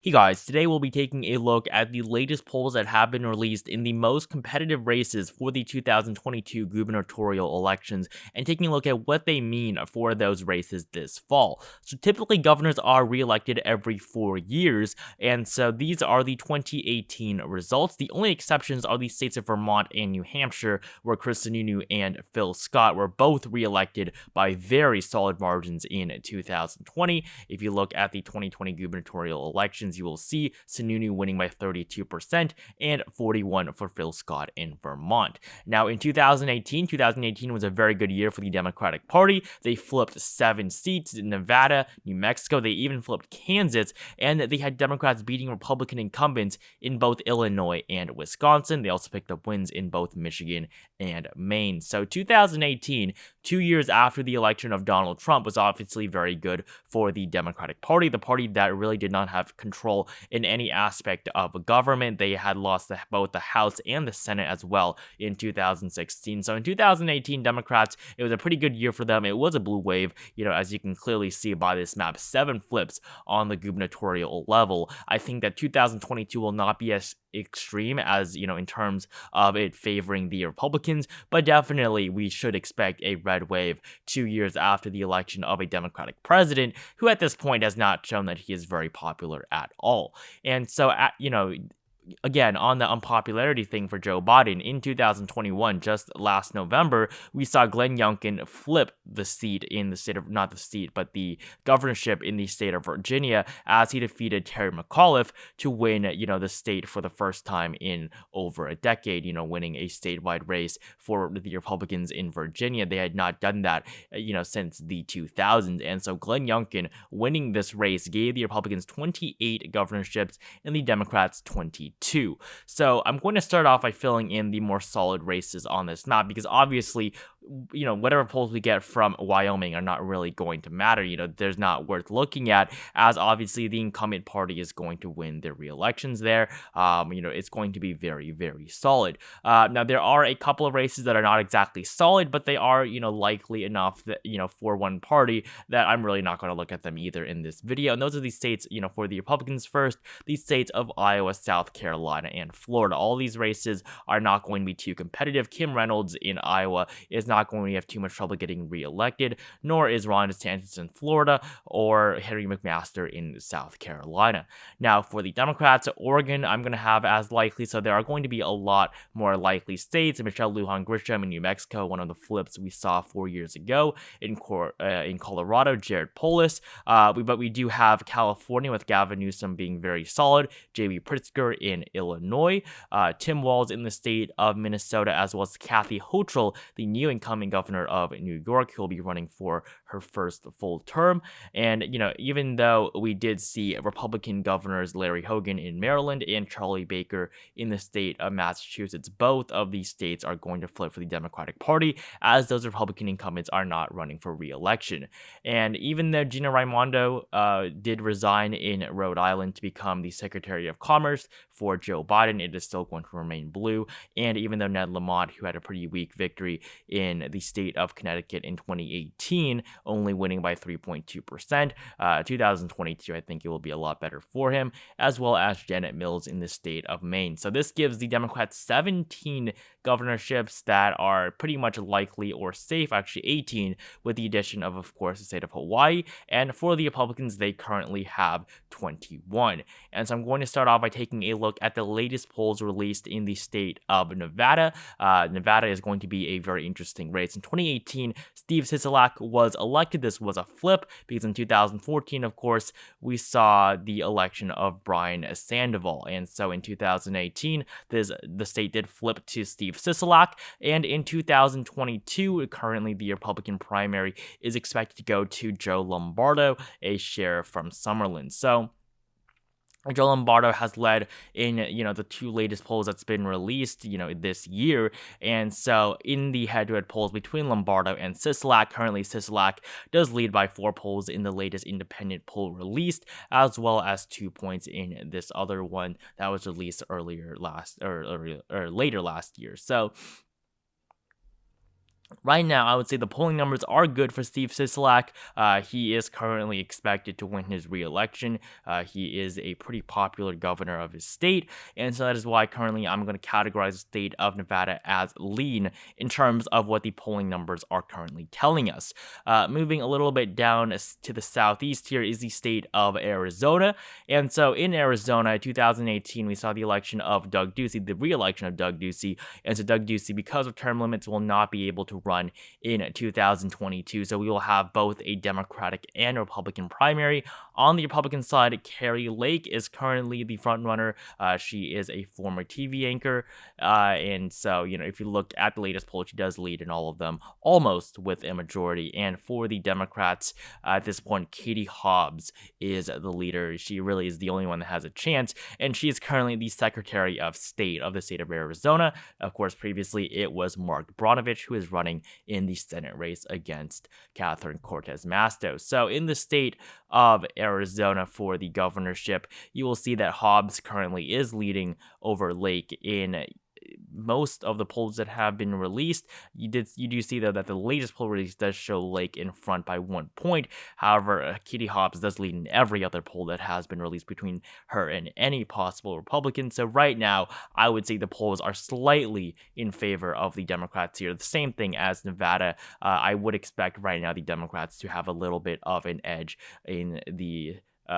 Hey guys, today we'll be taking a look at the latest polls that have been released in the most competitive races for the 2022 gubernatorial elections and taking a look at what they mean for those races this fall. So typically governors are re-elected every 4 years, and so these are the 2018 results. The only exceptions are the states of Vermont and New Hampshire, where Chris Sununu and Phil Scott were both re-elected by very solid margins in 2020. If you look at the 2020 gubernatorial elections, you will see Sununu winning by 32% and 41% for Phil Scott in Vermont. Now, in 2018 was a very good year for the Democratic Party. They flipped 7 seats in Nevada, New Mexico. They even flipped Kansas, and they had Democrats beating Republican incumbents in both Illinois and Wisconsin. They also picked up wins in both Michigan and Maine. So 2018, 2 years after the election of Donald Trump, was obviously very good for the Democratic Party, the party that really did not have control in any aspect of government. They had lost both the House and the Senate as well in 2016. So in 2018, Democrats, it was a pretty good year for them. It was a blue wave, as you can clearly see by this map, 7 flips on the gubernatorial level. I think that 2022 will not be as extreme as, in terms of it favoring the Republicans, but definitely we should expect a red wave 2 years after the election of a Democratic president who at this point has not shown that he is very popular at all. And so, again, on the unpopularity thing for Joe Biden, in 2021, just last November, we saw Glenn Youngkin flip the seat in the state of, not the seat, but the governorship in the state of Virginia as he defeated Terry McAuliffe to win, the state for the first time in over a decade, winning a statewide race for the Republicans in Virginia. They had not done that, since the 2000s. And so Glenn Youngkin winning this race gave the Republicans 28 governorships and the Democrats 22. So I'm going to start off by filling in the more solid races on this map because obviously, whatever polls we get from Wyoming are not really going to matter. There's not worth looking at, as obviously the incumbent party is going to win their re-elections there. It's going to be very, very solid. Now, there are a couple of races that are not exactly solid, but they are, likely enough that, for one party that I'm really not going to look at them either in this video. And those are the states, for the Republicans first, the states of Iowa, South Carolina, and Florida. All these races are not going to be too competitive. Kim Reynolds in Iowa is not going to have too much trouble getting reelected, nor is Ron DeSantis in Florida or Henry McMaster in South Carolina. Now, for the Democrats, Oregon, I'm going to have as likely, so there are going to be a lot more likely states. Michelle Lujan Grisham in New Mexico, one of the flips we saw 4 years ago. In Colorado, Jared Polis. But we do have California with Gavin Newsom being very solid, J.B. Pritzker in Illinois, Tim Walz in the state of Minnesota, as well as Kathy Hochul, the new incoming governor of New York, who will be running for her first full term. And, even though we did see Republican governors Larry Hogan in Maryland and Charlie Baker in the state of Massachusetts, both of these states are going to flip for the Democratic Party, as those Republican incumbents are not running for re-election. And even though Gina Raimondo did resign in Rhode Island to become the Secretary of Commerce for Joe Biden, it is still going to remain blue. And even though Ned Lamont, who had a pretty weak victory in the state of Connecticut in 2018, only winning by 3.2%, 2022, I think it will be a lot better for him, as well as Janet Mills in the state of Maine. So this gives the Democrats 17 governorships that are pretty much likely or safe, actually 18, with the addition of course, the state of Hawaii. And for the Republicans, they currently have 21. And so I'm going to start off by taking a look at the latest polls released in the state of Nevada. Nevada is going to be a very interesting race. In 2018, Steve Sisolak was elected. This was a flip because in 2014, of course, we saw the election of Brian Sandoval. And so in 2018, the state did flip to Steve Sisolak. And in 2022, currently the Republican primary is expected to go to Joe Lombardo, a sheriff from Summerlin. So Joe Lombardo has led in, the 2 latest polls that's been released, this year. And so in the head-to-head polls between Lombardo and Sisolak, currently Sisolak does lead by 4 polls in the latest independent poll released, as well as 2 points in this other one that was released later last year. So Right now, I would say the polling numbers are good for Steve Sisolak. He is currently expected to win his re-election. He is a pretty popular governor of his state, and so that is why currently I'm going to categorize the state of Nevada as lean in terms of what the polling numbers are currently telling us. Moving a little bit down to the southeast here is the state of Arizona, and so in Arizona, 2018, we saw the election of Doug Ducey, the re-election of Doug Ducey, and so Doug Ducey, because of term limits, will not be able to run in 2022. So we will have both a Democratic and Republican primary. On the Republican side, Carrie Lake is currently the front runner. She is a former TV anchor. And so, if you look at the latest poll, she does lead in all of them, almost with a majority. And for the Democrats, at this point, Katie Hobbs is the leader. She really is the only one that has a chance. And she is currently the Secretary of State of the state of Arizona. Of course, previously it was Mark Bronovich, who is running in the Senate race against Catherine Cortez Masto. So in the state of Arizona for the governorship, you will see that Hobbs currently is leading over Lake in most of the polls that have been released. You do see though that the latest poll release does show Lake in front by 1 point. However, Katie Hobbs does lead in every other poll that has been released between her and any possible Republican. So right now, I would say the polls are slightly in favor of the Democrats here. The same thing as Nevada. I would expect right now the Democrats to have a little bit of an edge in the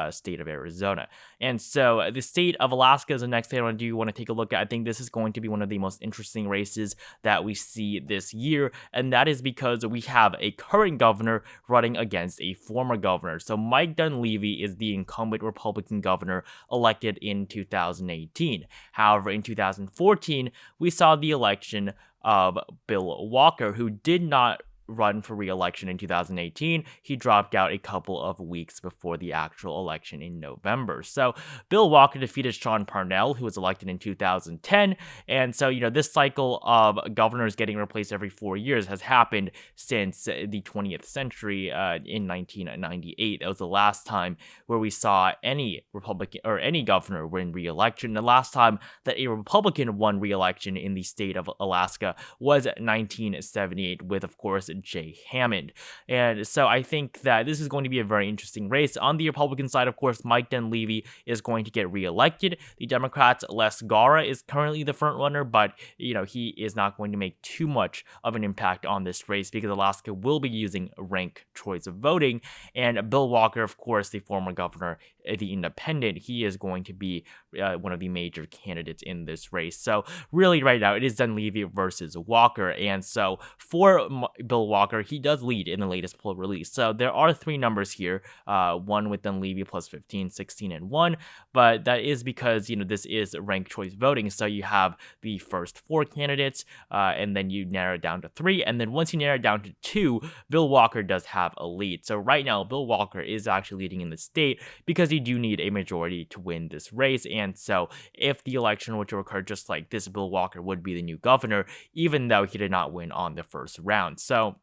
state of Arizona. And so the state of Alaska is the next thing I want to do. Want to take a look at. I think this is going to be one of the most interesting races that we see this year, and that is because we have a current governor running against a former governor. So Mike Dunleavy is the incumbent Republican governor elected in 2018. However, in 2014, we saw the election of Bill Walker, who did not run for re-election in 2018. He dropped out a couple of weeks before the actual election in November. So Bill Walker defeated Sean Parnell, who was elected in 2010. And so, this cycle of governors getting replaced every 4 years has happened since the 20th century in 1998. That was the last time where we saw any Republican or any governor win re-election. The last time that a Republican won re-election in the state of Alaska was 1978 with, of course, Jay Hammond. And so I think that this is going to be a very interesting race. On the Republican side, of course, Mike Dunleavy is going to get reelected. The Democrats, Les Gara is currently the front runner, but he is not going to make too much of an impact on this race because Alaska will be using ranked choice of voting. And Bill Walker, of course, the former governor, the independent, he is going to be one of the major candidates in this race. So really right now it is Dunleavy versus Walker. And so for Bill Walker, he does lead in the latest poll release. So there are three numbers here, one with Dunleavy plus 15, 16, and 1. But that is because, this is ranked choice voting. So you have the first 4 candidates, and then you narrow it down to 3. And then once you narrow it down to 2, Bill Walker does have a lead. So right now, Bill Walker is actually leading in the state because you do need a majority to win this race. And so if the election were to occur just like this, Bill Walker would be the new governor, even though he did not win on the first round. So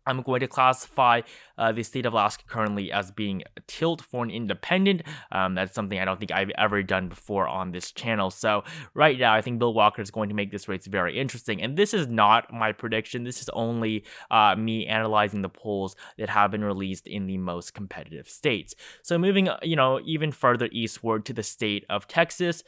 I'm going to classify the state of Alaska currently as being a tilt for an independent. That's something I don't think I've ever done before on this channel. So right now, I think Bill Walker is going to make this race very interesting. And this is not my prediction. This is only me analyzing the polls that have been released in the most competitive states. So moving, even further eastward to the state of Texas,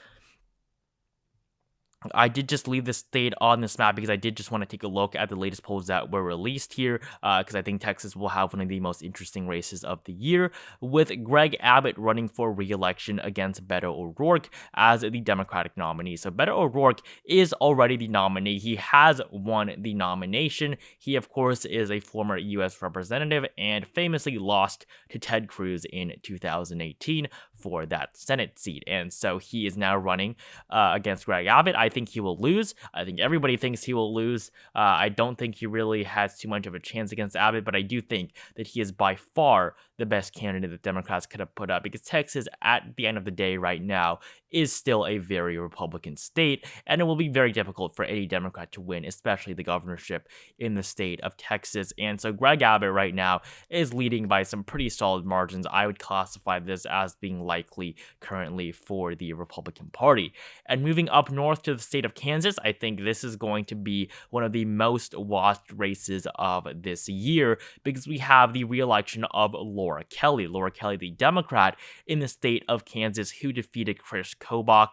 I did just leave the state on this map because I did just want to take a look at the latest polls that were released here because I think Texas will have one of the most interesting races of the year, with Greg Abbott running for re-election against Beto O'Rourke as the Democratic nominee. So Beto O'Rourke is already the nominee. He has won the nomination. He, of course, is a former U.S. representative and famously lost to Ted Cruz in 2018 for that Senate seat. And so he is now running against Greg Abbott. I think he will lose. I think everybody thinks he will lose. I don't think he really has too much of a chance against Abbott, but I do think that he is by far the best candidate that Democrats could have put up, because Texas, at the end of the day right now, is still a very Republican state, and it will be very difficult for any Democrat to win, especially the governorship in the state of Texas. And so Greg Abbott right now is leading by some pretty solid margins. I would classify this as being likely currently for the Republican Party. And moving up north to the state of Kansas, I think this is going to be one of the most watched races of this year because we have the re-election of Laura Kelly. Laura Kelly, the Democrat in the state of Kansas, who defeated Chris Kobach,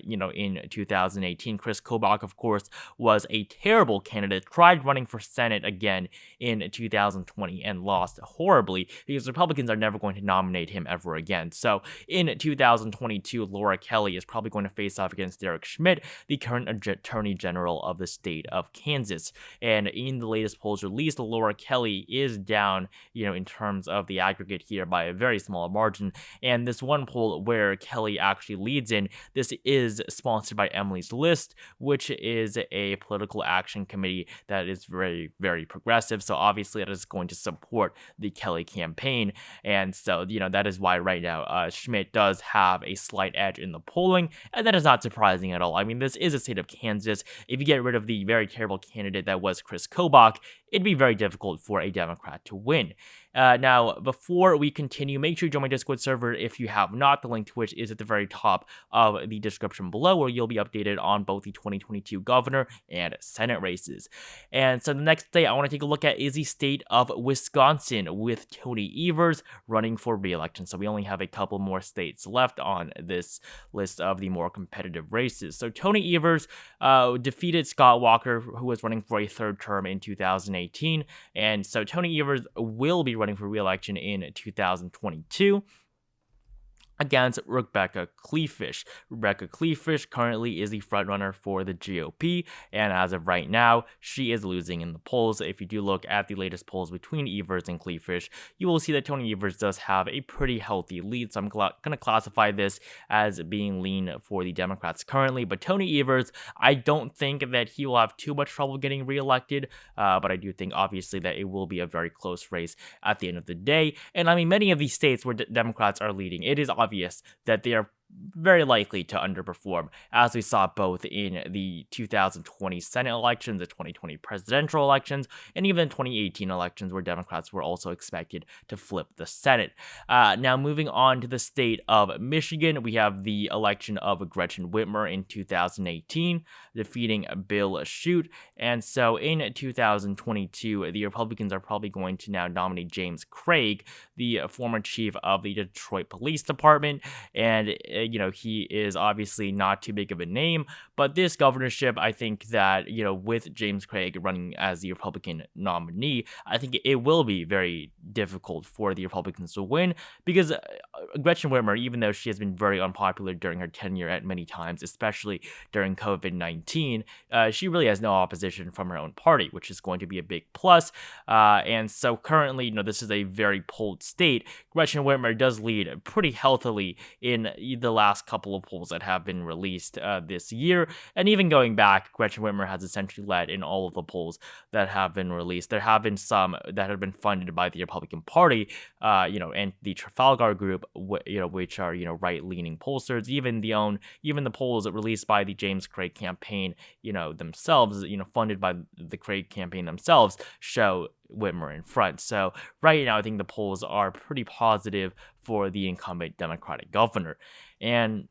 in 2018. Chris Kobach, of course, was a terrible candidate, tried running for Senate again in 2020 and lost horribly because Republicans are never going to nominate him ever again. So in 2022, Laura Kelly is probably going to face off against Derek Schmidt, the current Attorney General of the state of Kansas. And in the latest polls released, Laura Kelly is down, in terms of the aggregate here by a very small margin. And this one poll where Kelly actually leads in, this is sponsored by Emily's List, which is a political action committee that is very, very progressive. So obviously that is going to support the Kelly campaign. And so, that is why right now Schmidt does have a slight edge in the polling. And that is not surprising at all. I mean, this is a state of Kansas. If you get rid of the very terrible candidate that was Chris Kobach, it'd be very difficult for a Democrat to win. Now, before we continue, make sure you join my Discord server if you have not. The link to which is at the very top of the description below, where you'll be updated on both the 2022 governor and Senate races. And so the next state I want to take a look at is the state of Wisconsin, with Tony Evers running for re-election. So we only have a couple more states left on this list of the more competitive races. So Tony Evers defeated Scott Walker, who was running for a third term in 2018. And so Tony Evers will be running for re-election in 2022 against Rebecca Kleefisch. Rebecca Kleefisch currently is the frontrunner for the GOP, and as of right now, she is losing in the polls. If you do look at the latest polls between Evers and Kleefisch, you will see that Tony Evers does have a pretty healthy lead, so I'm going to classify this as being lean for the Democrats currently. But Tony Evers, I don't think that he will have too much trouble getting reelected, but I do think, obviously, that it will be a very close race at the end of the day. And I mean, many of these states where Democrats are leading, it is obvious that they are very likely to underperform, as we saw both in the 2020 Senate elections, the 2020 presidential elections, and even the 2018 elections, where Democrats were also expected to flip the Senate. Now, moving on to the state of Michigan, we have the election of Gretchen Whitmer in 2018, defeating Bill Schuett. And so in 2022, the Republicans are probably going to now nominate James Craig, the former chief of the Detroit Police Department, and he is obviously not too big of a name, but this governorship, I think that, with James Craig running as the Republican nominee, I think it will be very difficult for the Republicans to win, because Gretchen Whitmer, even though she has been very unpopular during her tenure at many times, especially during COVID-19, she really has no opposition from her own party, which is going to be a big plus. And so currently, this is a very polled state. Gretchen Whitmer does lead pretty healthily in the last couple of polls that have been released this year. And even going back, Gretchen Whitmer has essentially led in all of the polls that have been released. There have been some that have been funded by the Republican Party, and the Trafalgar Group, which are, right-leaning pollsters. Even the polls released by the James Craig campaign, themselves, funded by the Craig campaign themselves, show Whitmer in front. So right now, I think the polls are pretty positive for the incumbent Democratic governor. And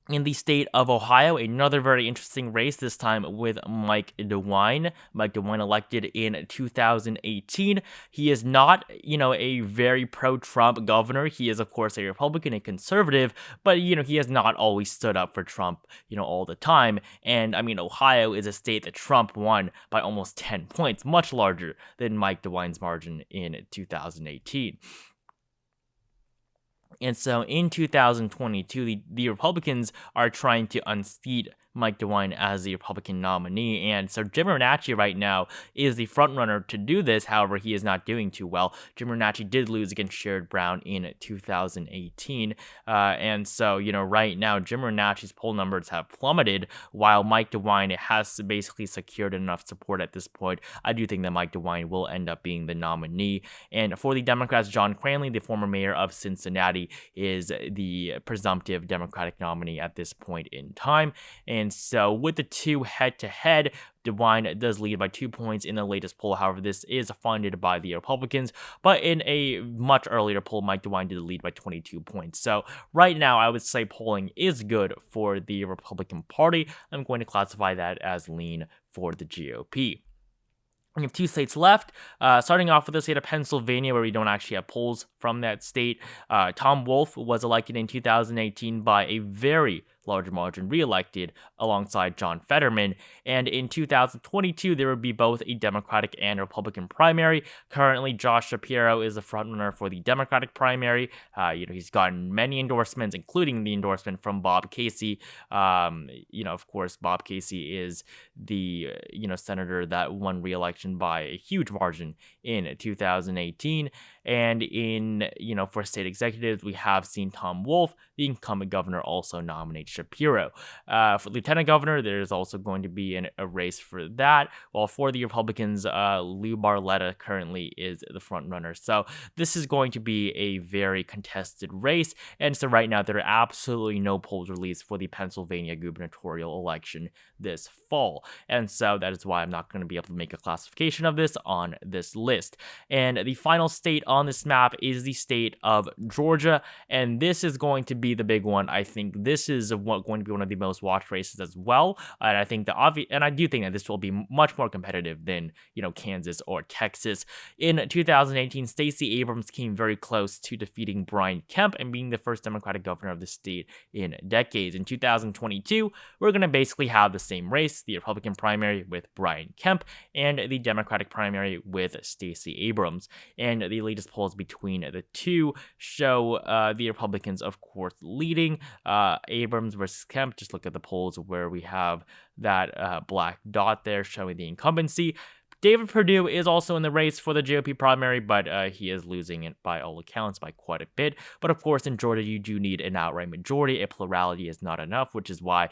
in the state of Ohio, another very interesting race, this time with Mike DeWine. Mike DeWine elected in 2018. He is not, a very pro-Trump governor. He is, of course, a Republican and conservative, but, he has not always stood up for Trump, all the time. And, I mean, Ohio is a state that Trump won by almost 10 points, much larger than Mike DeWine's margin in 2018. And so in 2022, the Republicans are trying to unseat Mike DeWine as the Republican nominee. And so Jim Renacci right now is the frontrunner to do this. However, he is not doing too well. Jim Renacci did lose against Sherrod Brown in 2018. And so, right now, Jim Renacci's poll numbers have plummeted, while Mike DeWine has basically secured enough support at this point. I do think that Mike DeWine will end up being the nominee. And for the Democrats, John Cranley, the former mayor of Cincinnati, is the presumptive Democratic nominee at this point in time. And And so with the two head-to-head, DeWine does lead by 2 points in the latest poll. However, this is funded by the Republicans, but in a much earlier poll, Mike DeWine did lead by 22 points. So right now, I would say polling is good for the Republican Party. I'm going to classify that as lean for the GOP. We have 2 states left, starting off with the state of Pennsylvania, where we don't actually have polls from that state. Tom Wolf was elected in 2018 by a very large margin, re-elected alongside John Fetterman. And in 2022, there would be both a Democratic and Republican primary. Currently, Josh Shapiro is the frontrunner for the Democratic primary. He's gotten many endorsements, including the endorsement from Bob Casey. Of course, Bob Casey is the senator that won re-election by a huge margin in 2018. And for state executives, we have seen Tom Wolf, the incumbent governor, also nominate Shapiro. For lieutenant governor, there's also going to be a race for that. While for the Republicans, Lou Barletta currently is the front runner. So this is going to be a very contested race. And so right now, there are absolutely no polls released for the Pennsylvania gubernatorial election this fall. And so that is why I'm not going to be able to make a classification of this on this list. And the final state on this map is the state of Georgia, and this is going to be the big one. I think this is going to be one of the most watched races as well, and I think I do think that this will be much more competitive than Kansas or Texas. In 2018, Stacey Abrams came very close to defeating Brian Kemp and being the first Democratic governor of the state in decades. In 2022, we're going to basically have the same race: the Republican primary with Brian Kemp and the Democratic primary with Stacey Abrams. And the latest polls between the two show the Republicans, of course, leading. Abrams versus Kemp, just look at the polls where we have that black dot there showing the incumbency. David Perdue is also in the race for the GOP primary, but he is losing it by all accounts by quite a bit. But of course, in Georgia, you do need an outright majority. A plurality is not enough, which is why,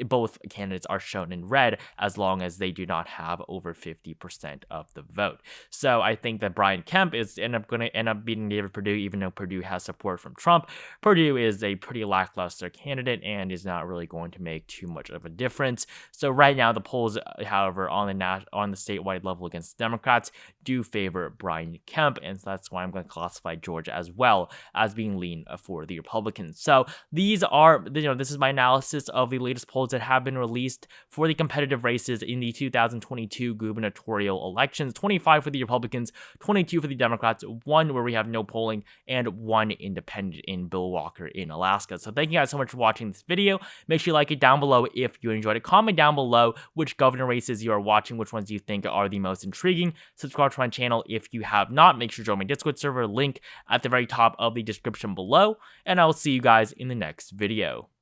both candidates are shown in red as long as they do not have over 50% of the vote. So I think that Brian Kemp is going to end up beating David Perdue, even though Perdue has support from Trump. Perdue is a pretty lackluster candidate and is not really going to make too much of a difference. So right now, the polls, however, on the statewide level against Democrats do favor Brian Kemp, and so that's why I'm going to classify Georgia as well as being lean for the Republicans. So these are, this is my analysis of the latest polls that have been released for the competitive races in the 2022 gubernatorial elections. 25 for the Republicans, 22 for the Democrats, 1 where we have no polling, and 1 independent in Bill Walker in Alaska. So thank you guys so much for watching this video. Make sure you like it down below if you enjoyed it. Comment down below which governor races you are watching, which ones you think are the most intriguing. Subscribe to my channel if you have not. Make sure to join my Discord server, link at the very top of the description below, and I will see you guys in the next video.